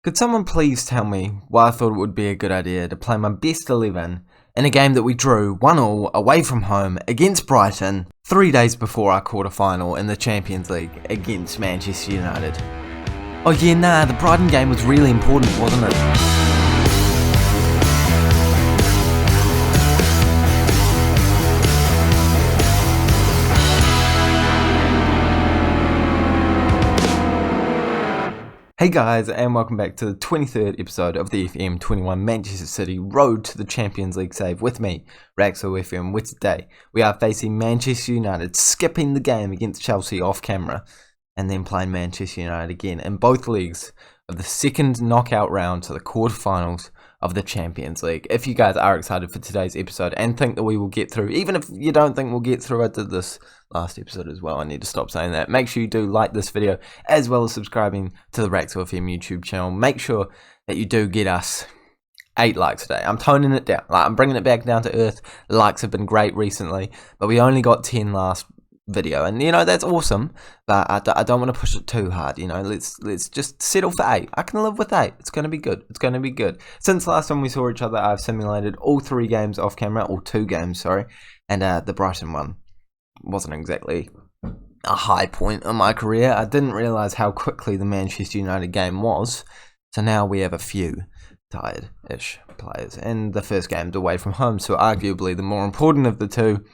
Could someone please tell me why I thought it would be a good idea to play my best 11 in a game that we drew 1-1 away from home against Brighton 3 days before our quarter-final in the Champions League against Manchester United? Oh yeah, nah, the Brighton game was really important, wasn't it? Hey guys, and welcome back to the 23rd episode of the FM21 Manchester City Road to the Champions League save with me, Raxo FM, with today. We are facing Manchester United, skipping the game against Chelsea off camera, and then playing Manchester United again in both legs of the second knockout round to the quarterfinals of the Champions League. If you guys are excited for today's episode and think that we will get through, even if you don't think we'll get through, I did this last episode as well, I need to stop saying that. Make sure you do like this video as well as subscribing to the Raxo FM YouTube channel. Make sure that you do get us 8 likes today. I'm toning it down, I'm bringing it back down to earth. The likes have been great recently, but we only got 10 last video, and you know that's awesome, but I don't want to push it too hard. You know, let's just settle for 8. I can live with 8. It's going to be good. It's going to be good. Since last time we saw each other, I've simulated all 3 games off camera, or 2 games, sorry, and the Brighton one wasn't exactly a high point in my career. I didn't realise how quickly the Manchester United game was, so now we have a few tired-ish players, and the first game's away from home, so arguably the more important of the two.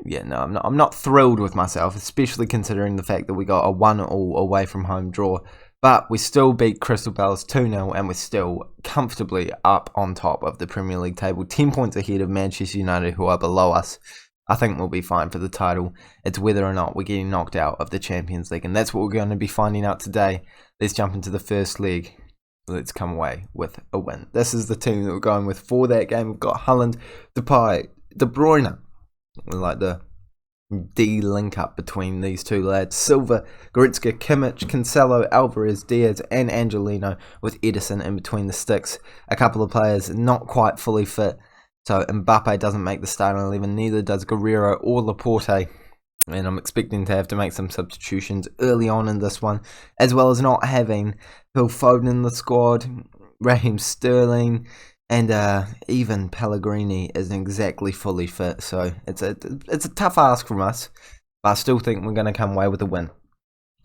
Yeah, no, I'm not thrilled with myself, especially considering the fact that we got a 1-1 away from home draw. But we still beat Crystal Palace 2-0, and we're still comfortably up on top of the Premier League table, 10 points ahead of Manchester United, who are below us. I think we'll be fine for the title. It's whether or not we're getting knocked out of the Champions League, and that's what we're going to be finding out today. Let's jump into the first leg. Let's come away with a win. This is the team that we're going with for that game. We've got Haaland, Depay, De Bryune. We like the D-link up between these two lads. Silva, Goretzka, Kimmich, Cancelo, Alvarez, Diaz and Angelino, with Ederson in between the sticks. A couple of players not quite fully fit, so Mbappe doesn't make the starting 11, neither does Aguero or Laporte, and I'm expecting to have to make some substitutions early on in this one, as well as not having Phil Foden in the squad, Raheem Sterling, and even Pellegrini isn't exactly fully fit, so it's a tough ask from us, but I still think we're going to come away with a win.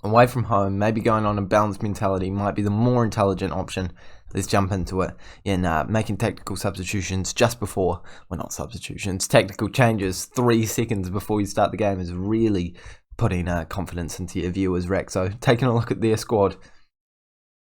Away from home, maybe going on a balanced mentality might be the more intelligent option. Let's jump into it. Yeah, making tactical substitutions just before, well, not substitutions, tactical changes 3 seconds before you start the game is really putting confidence into your viewers, Rack. So taking a look at their squad,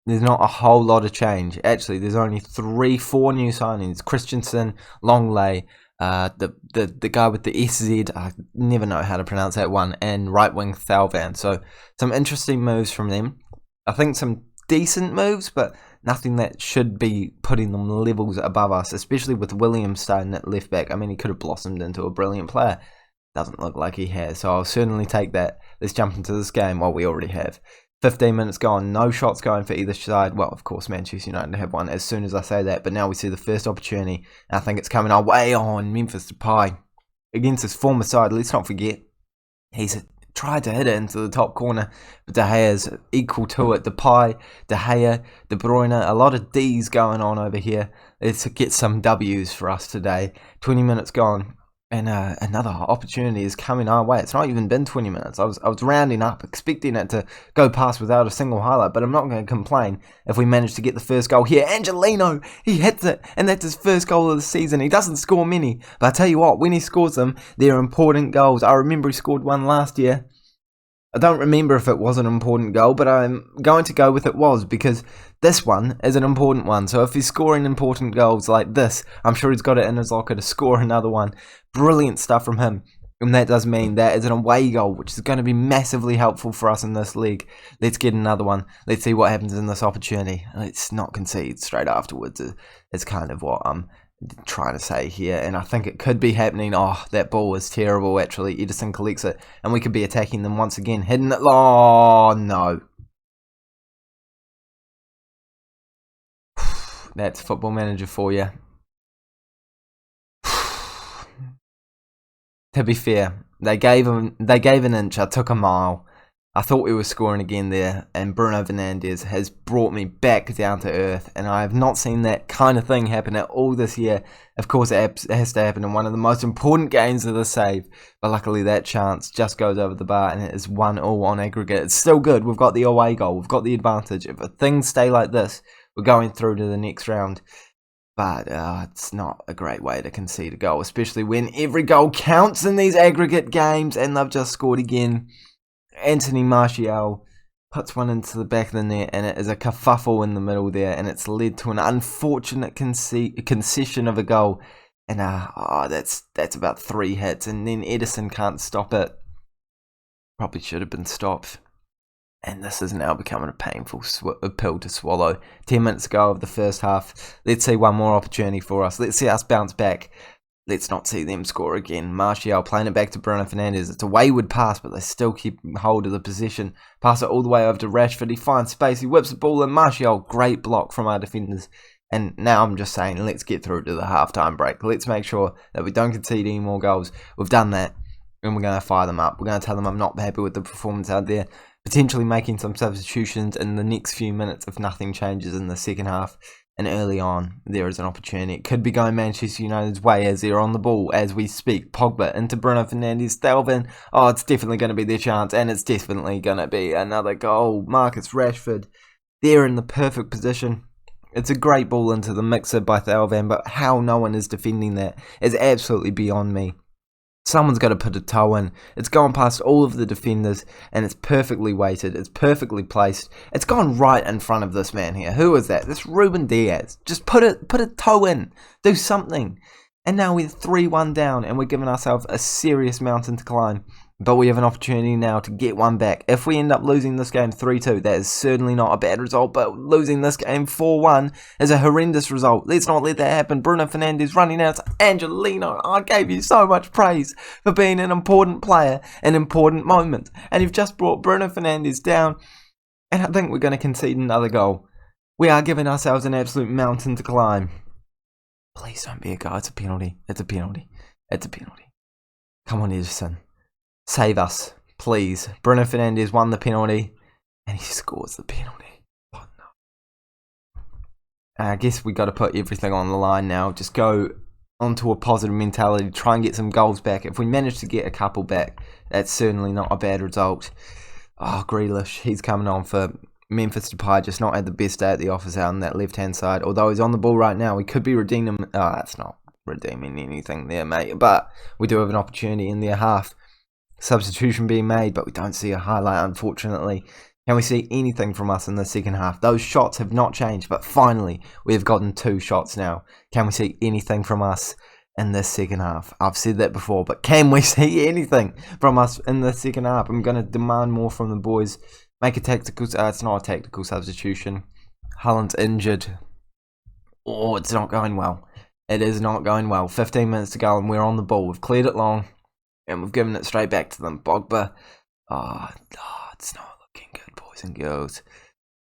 there's not a whole lot of change. Actually, there's only 4 new signings. Christensen, Longley, the guy with the SZ, I never know how to pronounce that one, and right wing Thalvan. So some interesting moves from them. I think some decent moves, but nothing that should be putting them levels above us, especially with Williams starting at left back. I mean, he could have blossomed into a brilliant player. Doesn't look like he has, so I'll certainly take that. Let's jump into this game. Well, we already have. 15 minutes gone, no shots going for either side. Well, of course, Manchester United have one as soon as I say that, but now we see the first opportunity, and I think it's coming our way on Memphis Depay against his former side. Let's not forget, he's tried to hit it into the top corner, but De Gea's equal to it. Depay, De Gea, De Bryune, a lot of D's going on over here. Let's get some W's for us today. 20 minutes gone. And another opportunity is coming our way. It's not even been 20 minutes. I was rounding up, expecting it to go past without a single highlight, but I'm not going to complain if we manage to get the first goal here. Angelino, he hits it, and that's his first goal of the season. He doesn't score many, but I tell you what, when he scores them, they're important goals. I remember he scored one last year. I don't remember if it was an important goal, but I'm going to go with it was, because this one is an important one. So if he's scoring important goals like this, I'm sure he's got it in his locker to score another one. Brilliant stuff from him. And that does mean that is an away goal, which is going to be massively helpful for us in this league. Let's get another one. Let's see what happens in this opportunity. Let's not concede straight afterwards. It's kind of what I'm trying to say here, and I think it could be happening. Oh, that ball was terrible. Actually, Ederson collects it, and we could be attacking them once again, hitting it. Oh no, that's Football Manager for you. To be fair, they gave an inch. I took a mile. I thought we were scoring again there, and Bruno Fernandes has brought me back down to earth, and I have not seen that kind of thing happen at all this year. Of course, it has to happen in one of the most important games of the save, but luckily that chance just goes over the bar, and it is 1-1 on aggregate. It's still good. We've got the away goal. We've got the advantage. If things stay like this, we're going through to the next round. But it's not a great way to concede a goal, especially when every goal counts in these aggregate games, and they've just scored again. Anthony Martial puts one into the back of the net, and it is a kerfuffle in the middle there, and it's led to an unfortunate concession of a goal. And that's about 3 hits, and then Ederson can't stop it. Probably should have been stopped. And this is now becoming a painful pill to swallow. 10 minutes ago of the first half. Let's see one more opportunity for us. Let's see us bounce back. Let's not see them score again. Martial playing it back to Bruno Fernandes. It's a wayward pass, but they still keep hold of the possession. Pass it all the way over to Rashford. He finds space. He whips the ball in. Martial, great block from our defenders. And now I'm just saying, let's get through to the halftime break. Let's make sure that we don't concede any more goals. We've done that, and we're going to fire them up. We're going to tell them I'm not happy with the performance out there. Potentially making some substitutions in the next few minutes if nothing changes in the second half. And early on, there is an opportunity. It could be going Manchester United's way as they're on the ball as we speak. Pogba into Bruno Fernandes. Thauvin. Oh, it's definitely going to be their chance. And it's definitely going to be another goal. Marcus Rashford. They're in the perfect position. It's a great ball into the mixer by Thauvin. But how no one is defending that is absolutely beyond me. Someone's got to put a toe in. It's gone past all of the defenders, and it's perfectly weighted. It's perfectly placed. It's gone right in front of this man here. Who is that? This Ruben Diaz. Just put a toe in. Do something. And now we're 3-1 down, and we're giving ourselves a serious mountain to climb. But we have an opportunity now to get one back. If we end up losing this game 3-2, that is certainly not a bad result. But losing this game 4-1 is a horrendous result. Let's not let that happen. Bruno Fernandes running out to Angelino. I gave you so much praise for being an important player in important moments. And you've just brought Bruno Fernandes down. And I think we're going to concede another goal. We are giving ourselves an absolute mountain to climb. Please don't be a goal. It's a penalty. It's a penalty. It's a penalty. Come on, Ederson. Save us, please. Bruno Fernandes won the penalty, and he scores the penalty. Oh, no. I guess we got to put everything on the line now. Just go onto a positive mentality. Try and get some goals back. If we manage to get a couple back, that's certainly not a bad result. Oh, Grealish, he's coming on for Memphis Depay. Just not had the best day at the office out on that left-hand side. Although he's on the ball right now, we could be redeeming him. Oh, that's not redeeming anything there, mate. But we do have an opportunity in their half. Substitution being made, but we don't see a highlight, unfortunately. Can we see anything from us in the second half? Those shots have not changed, but finally we've gotten 2 shots now. Can we see anything from us in this second half? I've said that before, but can we see anything from us in the second half? I'm going to demand more from the boys. Make a tactical... it's not a tactical substitution. Haaland's injured. Oh, it's not going well. It is not going well. 15 minutes to go and we're on the ball. We've cleared it long. And we've given it straight back to them. Pogba. It's not looking good, boys and girls.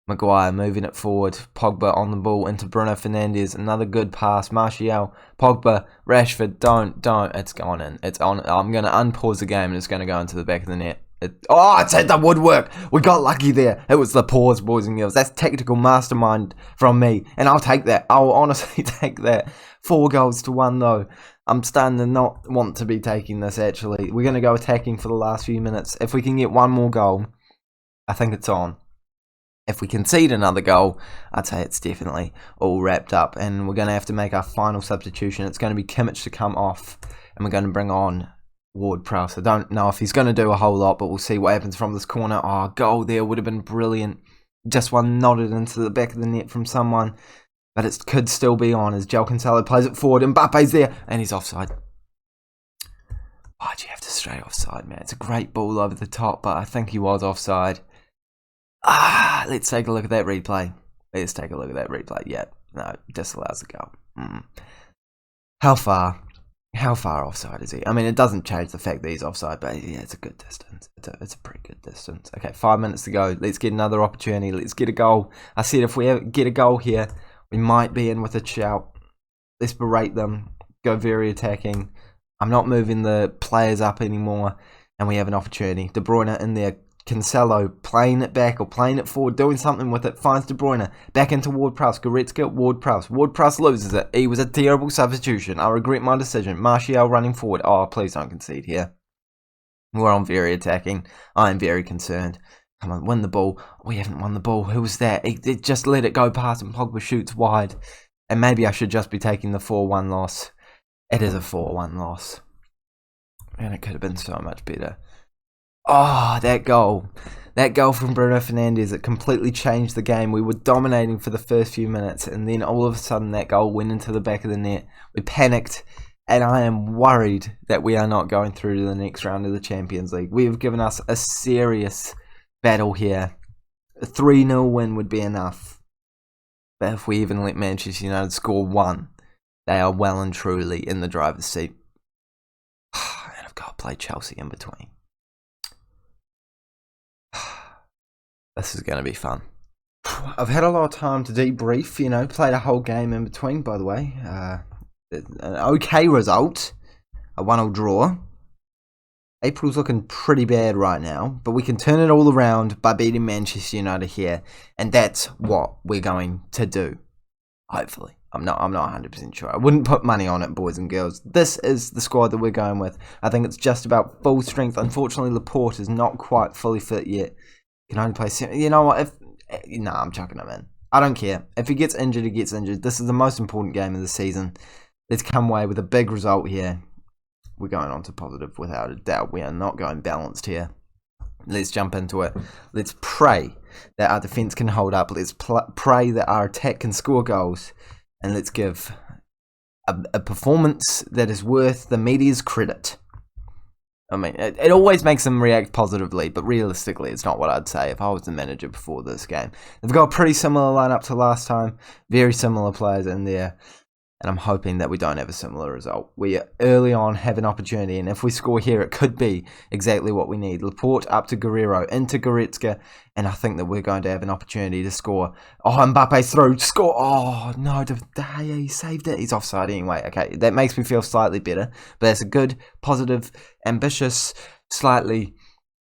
Maguire moving it forward. Pogba on the ball into Bruno Fernandes. Another good pass. Martial. Pogba. Rashford. Don't. It's gone in. It's on. I'm going to unpause the game and it's going to go into the back of the net. It's hit the woodwork. We got lucky there. It was the pause, boys and girls. That's tactical mastermind from me. And I'll take that. I'll honestly take that. 4-1 though. I'm starting to not want to be taking this, actually. We're going to go attacking for the last few minutes. If we can get one more goal, I think it's on. If we concede another goal, I'd say it's definitely all wrapped up. And we're going to have to make our final substitution. It's going to be Kimmich to come off. And we're going to bring on Ward-Prowse. I don't know if he's going to do a whole lot, but we'll see what happens from this corner. Oh, goal there would have been brilliant. Just one nodded into the back of the net from someone. But it could still be on as João Cancelo plays it forward. Mbappe's there, and he's offside. Why'd you have to stray offside, man? It's a great ball over the top, but I think he was offside. Let's take a look at that replay. Yeah, no, disallows the goal. How far offside is he? I mean, it doesn't change the fact that he's offside, but yeah, it's a good distance. It's a pretty good distance. Okay, 5 minutes to go. Let's get another opportunity. Let's get a goal. I said if we get a goal here, we might be in with a shout. Let's berate them. Go very attacking. I'm not moving the players up anymore. And we have an opportunity. De Bruyne in there. Cancelo playing it back or playing it forward, doing something with it, finds De Bruyne, back into Ward-Prowse, Goretzka, Ward-Prowse. Ward-Prowse loses it. He was a terrible substitution. I regret my decision. Martial running forward. Oh, please don't concede here. We're on very attacking. I am very concerned. Come on, win the ball. We haven't won the ball. Who was that? He just let it go past and Pogba shoots wide. And maybe I should just be taking the 4-1 loss. It is a 4-1 loss. And it could have been so much better. Oh, that goal. That goal from Bruno Fernandes, it completely changed the game. We were dominating for the first few minutes, and then all of a sudden that goal went into the back of the net. We panicked, and I am worried that we are not going through to the next round of the Champions League. We have given us a serious battle here. A 3-0 win would be enough. But if we even let Manchester United score one, they are well and truly in the driver's seat. And I've got to play Chelsea in between. This is going to be fun. I've had a lot of time to debrief, played a whole game in between, by the way. An okay result. A 1-1 draw. April's looking pretty bad right now, but we can turn it all around by beating Manchester United here, and that's what we're going to do. Hopefully. I'm not 100% sure. I wouldn't put money on it, boys and girls. This is the squad that we're going with. I think it's just about full strength. Unfortunately, Laporte is not quite fully fit yet. Can only play 7. You know what? I'm chucking him in. I don't care. If he gets injured, he gets injured. This is the most important game of the season. Let's come away with a big result here. We're going on to positive without a doubt. We are not going balanced here. Let's jump into it. Let's pray that our defence can hold up. Let's pray that our attack can score goals. And let's give a performance that is worth the media's credit. I mean, it always makes them react positively, but realistically, it's not what I'd say if I was the manager before this game. They've got a pretty similar lineup to last time. Very similar players in there. And I'm hoping that we don't have a similar result. We early on have an opportunity, and if we score here, it could be exactly what we need. Laporte up to Aguero, into Goretzka, and I think that we're going to have an opportunity to score. Oh, Mbappe's through, score! Oh, no, De Gea, he saved it. He's offside anyway. Okay, that makes me feel slightly better, but it's a good, positive, ambitious, slightly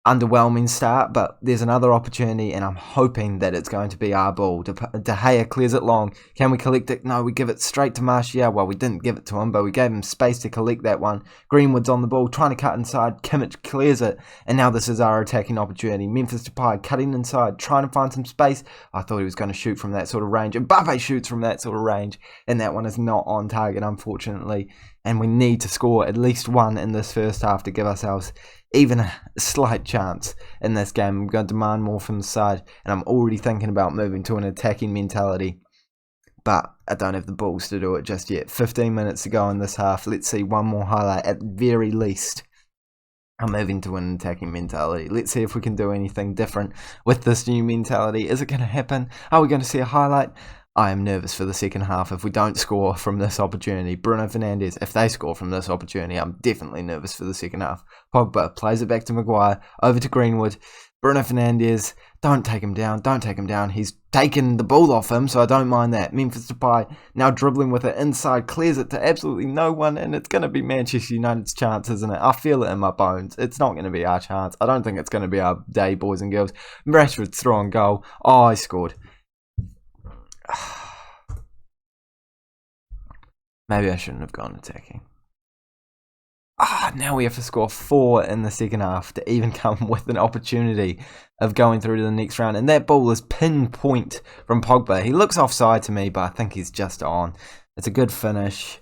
underwhelming start, but there's another opportunity, and I'm hoping that it's going to be our ball. De Gea clears it long. Can we collect it? No, we give it straight to Martial. Well, we didn't give it to him, but we gave him space to collect that one. Greenwood's on the ball, trying to cut inside. Kimmich clears it, and now this is our attacking opportunity. Memphis Depay cutting inside, trying to find some space. I thought he was going to shoot from that sort of range. Mbappe shoots from that sort of range, and that one is not on target, unfortunately. And we need to score at least one in this first half to give ourselves even a slight chance in this game. I'm going to demand more from the side, and I'm already thinking about moving to an attacking mentality, but I don't have the balls to do it just yet. 15 minutes to go in this half. Let's see one more highlight at the very least. I'm moving to an attacking mentality. Let's see if we can do anything different with this new mentality. Is it going to happen? Are we going to see a highlight? I am nervous for the second half if we don't score from this opportunity. Bruno Fernandes, if they score from this opportunity, I'm definitely nervous for the second half. Pogba plays it back to Maguire, over to Greenwood. Bruno Fernandes, don't take him down, don't take him down. He's taken the ball off him, so I don't mind that. Memphis Depay now dribbling with it inside, clears it to absolutely no one, and it's going to be Manchester United's chance, isn't it? I feel it in my bones. It's not going to be our chance. I don't think it's going to be our day, boys and girls. Rashford's throwing goal. Oh, he scored. Maybe I shouldn't have gone attacking. Now we have to score 4 in the second half to even come with an opportunity of going through to the next round. And that ball is pinpoint from Pogba. He looks offside to me, but I think he's just on. It's a good finish.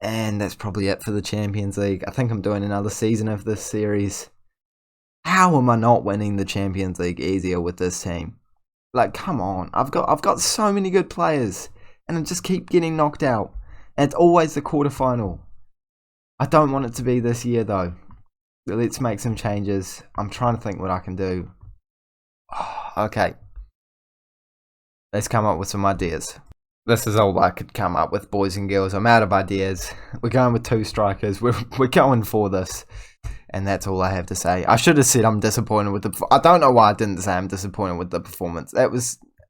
And that's probably it for the Champions League. I think I'm doing another season of this series. How am I not winning the Champions League easier with this team? Like, come on. I've got so many good players, and I just keep getting knocked out. And it's always the quarterfinal. I don't want it to be this year, though. Let's make some changes. I'm trying to think what I can do. Okay. Let's come up with some ideas. This is all I could come up with, boys and girls. I'm out of ideas. We're going with 2 strikers. We're going for this. And that's all I have to say. I should have said I'm disappointed with the... I don't know why I didn't say I'm disappointed with the performance.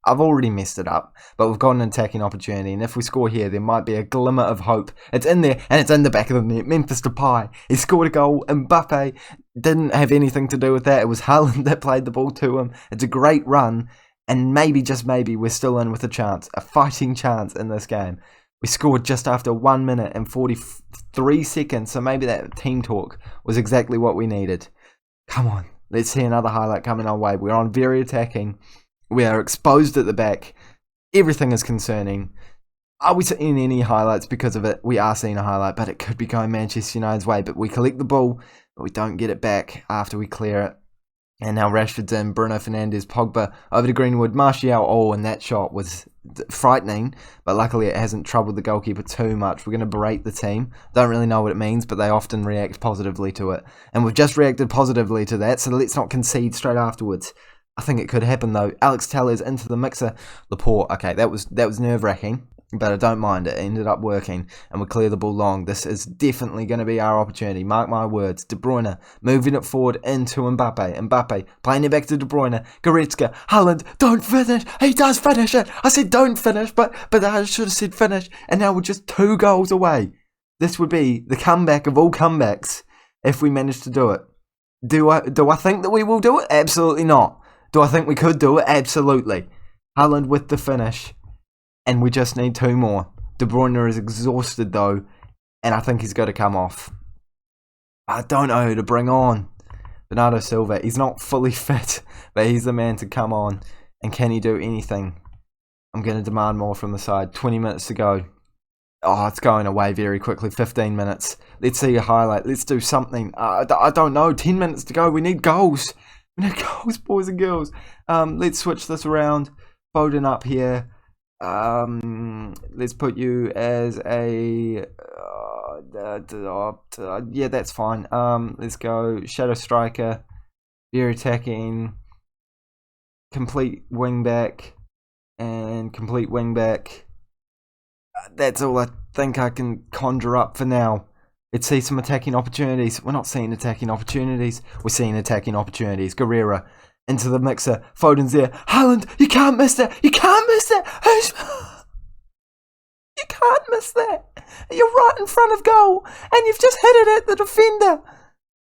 I've already messed it up, but we've got an attacking opportunity, and if we score here, there might be a glimmer of hope. It's in there, and it's in the back of the net. Memphis Depay, he scored a goal. Mbappe, didn't have anything to do with that. It was Haaland that played the ball to him. It's a great run, and maybe, just maybe, we're still in with a chance, a fighting chance in this game. We scored just after 1 minute and 43 seconds, so maybe that team talk was exactly what we needed. Come on, let's see another highlight coming our way. We're on very attacking. We are exposed at the back. Everything is concerning. Are we seeing any highlights because of it? We are seeing a highlight, but it could be going Manchester United's way. But we collect the ball, but we don't get it back after we clear it. And now Rashford's in, Bruno Fernandes, Pogba over to Greenwood, Martial. And that shot was frightening, but luckily it hasn't troubled the goalkeeper too much. We're going to berate the team. Don't really know what it means, but they often react positively to it. And we've just reacted positively to that, so let's not concede straight afterwards. I think it could happen though. Alex Tellers into the mixer. Laporte, okay, that was nerve-wracking, but I don't mind it. It ended up working, and we clear the ball long. This is definitely going to be our opportunity. Mark my words. De Bruyne moving it forward into Mbappe. Mbappe playing it back to De Bruyne. Goretzka. Haaland. Don't finish. He does finish it. I said don't finish, but I should have said finish. And now we're just 2 goals away. This would be the comeback of all comebacks if we manage to do it. Do I think that we will do it? Absolutely not. Do I think we could do it? Absolutely. Haaland with the finish. And we just need 2 more. De Bruyne is exhausted though, and I think he's got to come off. I don't know who to bring on. Bernardo Silva, he's not fully fit, but he's the man to come on. And can he do anything? I'm going to demand more from the side. 20 minutes to go. Oh, it's going away very quickly. 15 minutes. Let's see a highlight. Let's do something. I don't know. 10 minutes to go. We need goals. We need goals, boys and girls. Let's switch this around. Foden up here. Let's put you as a yeah, that's fine. Let's go shadow striker, very attacking, complete wing back, and complete wing back. That's all I think I can conjure up for now. Let's see some attacking opportunities. We're not seeing attacking opportunities. We're seeing attacking opportunities. Guerrero into the mixer. Foden's there. Haaland, you can't miss that. You can't miss that. You can't miss that. You're right in front of goal, and you've just hit it at the defender.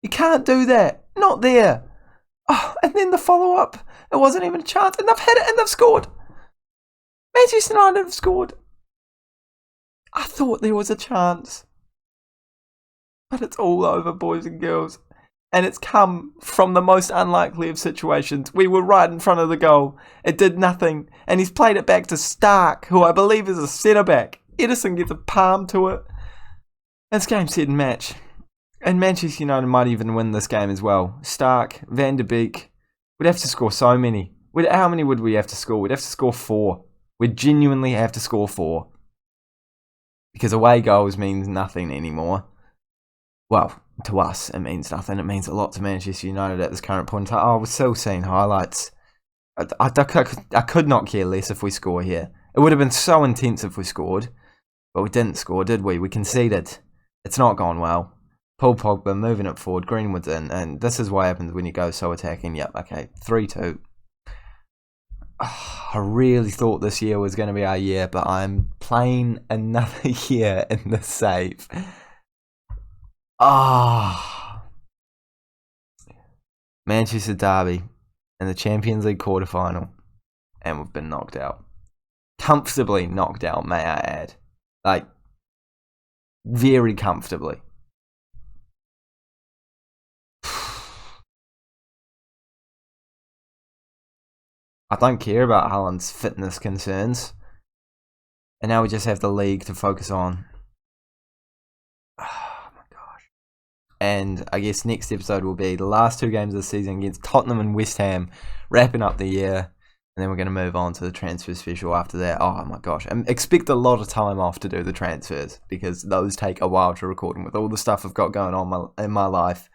You can't do that. Not there. Oh, and then the follow-up. It wasn't even a chance, and they've hit it, and they've scored. Manchester United have scored. I thought there was a chance. But it's all over, boys and girls. And it's come from the most unlikely of situations. We were right in front of the goal. It did nothing. And he's played it back to Stark, who I believe is a centre-back. Ederson gets a palm to it. It's game, set and match. And Manchester United might even win this game as well. Stark, Van der Beek. We'd have to score so many. How many would we have to score? We'd have to score 4. We'd genuinely have to score 4. Because away goals means nothing anymore. Well, to us, it means nothing. It means a lot to Manchester United at this current point in time. Oh, we're still seeing highlights. I could not care less if we score here. It would have been so intense if we scored. But we didn't score, did we? We conceded. It's not gone well. Paul Pogba moving it forward. Greenwood's in. And this is what happens when you go so attacking. Yep, okay. 3-2. I really thought this year was going to be our year, but I'm playing another year in the save. Manchester Derby in the Champions League quarterfinal, and we've been knocked out. Comfortably knocked out, may I add. Like, very comfortably. I don't care about Haaland's fitness concerns. And now we just have the league to focus on. Oh my gosh. And I guess next episode will be the last 2 games of the season against Tottenham and West Ham, wrapping up the year. And then we're going to move on to the transfer special after that. Oh my gosh. And expect a lot of time off to do the transfers, because those take a while to record. And with all the stuff I've got going on in my life,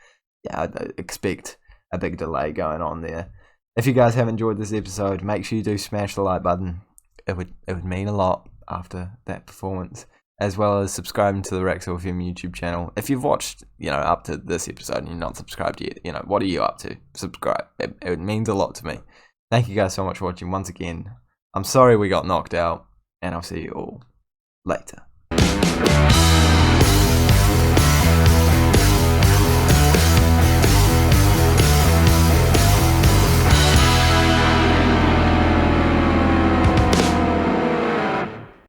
yeah, I expect a big delay going on there. If you guys have enjoyed this episode, make sure you do smash the like button. It would mean a lot after that performance, as well as subscribing to the Raxel FM YouTube channel. If you've watched, up to this episode and you're not subscribed yet, what are you up to? Subscribe. It means a lot to me. Thank you guys so much for watching once again. I'm sorry we got knocked out, and I'll see you all later.